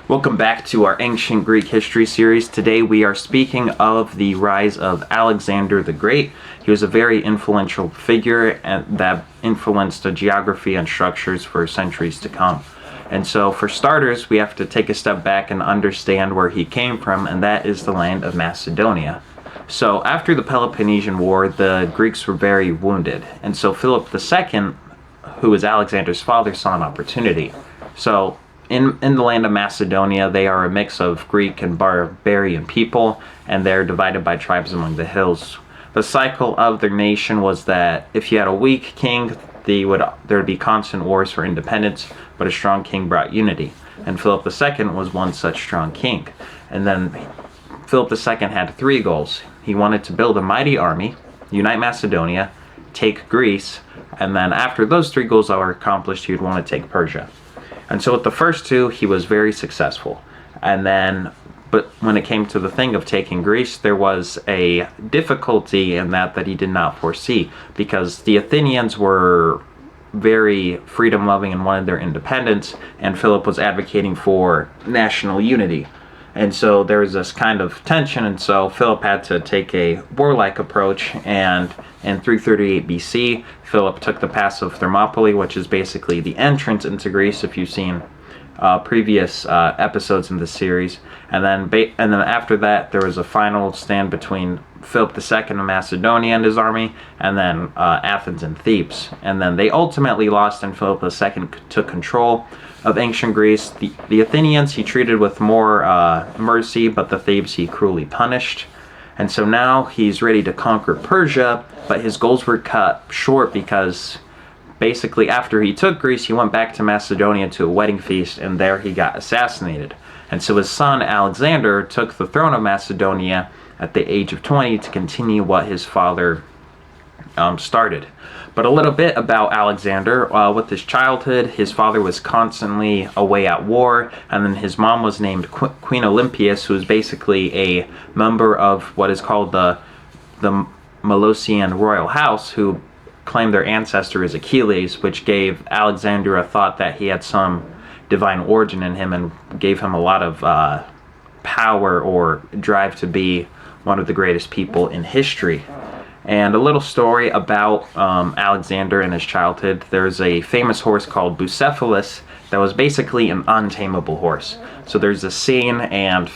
Welcome back to our Ancient Greek History series. Today we are speaking of the rise of Alexander the Great. He was a very influential figure that influenced the geography and structures for centuries to come. And so for starters, we have to take a step back and understand where he came from, and that is the land of Macedonia. So after the Peloponnesian War, the Greeks were very wounded, and so Philip II, who was Alexander's father, saw an opportunity. So in the land of Macedonia, they are a mix of Greek and barbarian people, and they're divided by tribes among the hills. The cycle of their nation was that if you had a weak king, there would be constant wars for independence, but a strong king brought unity. And Philip II was one such strong king. And then Philip II had three goals. He wanted to build a mighty army, unite Macedonia, take Greece, and then after those three goals are accomplished, he would want to take Persia. And so with the first two, he was very successful. But when it came to the thing of taking Greece, there was a difficulty in that he did not foresee, because the Athenians were very freedom-loving and wanted their independence, and Philip was advocating for national unity. And so there was this kind of tension, and so Philip had to take a warlike approach, and in 338 BC, Philip took the pass of Thermopylae, which is basically the entrance into Greece, if you've seen previous episodes in the series. And then after that, there was a final stand between Philip II of Macedonia and his army, and then Athens and Thebes. And then they ultimately lost, and Philip II took control of ancient Greece. The Athenians he treated with more mercy, but the Thebes he cruelly punished. And so now he's ready to conquer Persia, but his goals were cut short because basically after he took Greece, he went back to Macedonia to a wedding feast, and there he got assassinated. And so his son Alexander took the throne of Macedonia at the age of 20 to continue what his father started. But a little bit about Alexander. With his childhood, his father was constantly away at war, and then his mom was named Queen Olympias, who is basically a member of what is called the Molossian royal house, who claimed their ancestor is Achilles, which gave Alexander a thought that he had some divine origin in him and gave him a lot of power or drive to be one of the greatest people in history. And a little story about Alexander and his childhood. There's a famous horse called Bucephalus that was basically an untamable horse. So there's a scene, and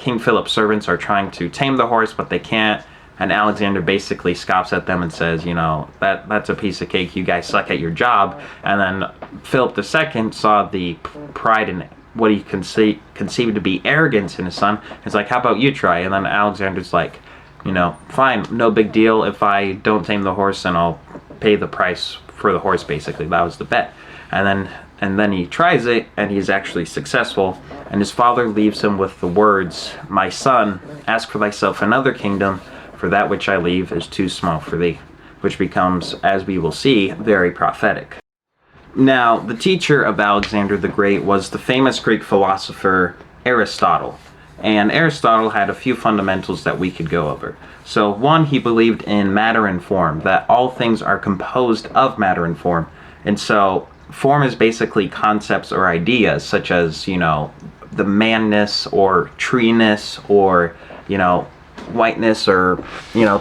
King Philip's servants are trying to tame the horse, but they can't. And Alexander basically scoffs at them and says, that's a piece of cake, you guys suck at your job. And then Philip II saw the pride and what he conceived to be arrogance in his son. He's like, how about you try? And then Alexander's like, fine, no big deal. If I don't tame the horse, then I'll pay the price for the horse, basically. That was the bet. And then he tries it, and he's actually successful. And his father leaves him with the words, my son, ask for thyself another kingdom, for that which I leave is too small for thee, which becomes, as we will see, very prophetic. Now, the teacher of Alexander the Great was the famous Greek philosopher Aristotle. And Aristotle had a few fundamentals that we could go over. So one, he believed in matter and form, that all things are composed of matter and form. And so form is basically concepts or ideas, such as, the manness or treeness or, whiteness or,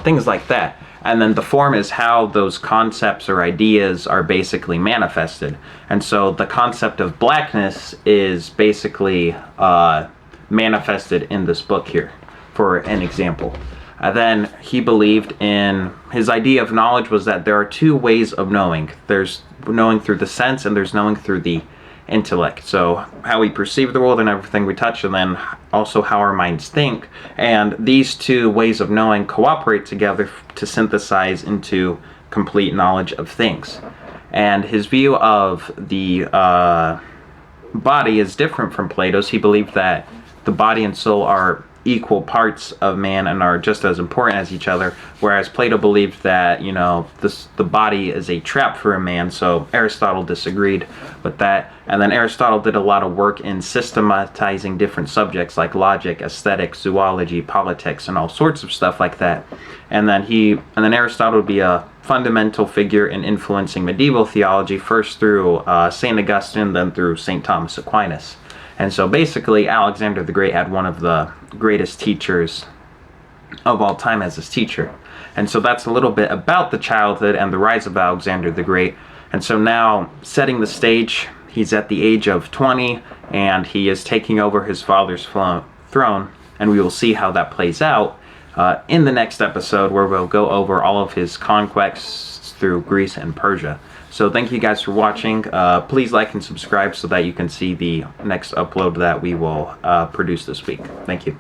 things like that. And then the form is how those concepts or ideas are basically manifested. And so the concept of blackness is basically manifested in this book here, for an example. Then he believed in, his idea of knowledge was that there are two ways of knowing. There's knowing through the sense, and there's knowing through the intellect. So how we perceive the world and everything we touch, and then also how our minds think. And these two ways of knowing cooperate together to synthesize into complete knowledge of things. And his view of the body is different from Plato's. He believed that the body and soul are equal parts of man and are just as important as each other, whereas Plato believed that the body is a trap for a man. So Aristotle disagreed with that, and then Aristotle did a lot of work in systematizing different subjects like logic, aesthetics, zoology, politics, and all sorts of stuff like that. And then Aristotle would be a fundamental figure in influencing medieval theology, first through St. Augustine, then through St. Thomas Aquinas. And so basically, Alexander the Great had one of the greatest teachers of all time as his teacher. And so that's a little bit about the childhood and the rise of Alexander the Great. And so now, setting the stage, he's at the age of 20, and he is taking over his father's throne, and we will see how that plays out in the next episode, where we'll go over all of his conquests through Greece and Persia. So thank you guys for watching. Please like and subscribe so that you can see the next upload that we will produce this week. Thank you.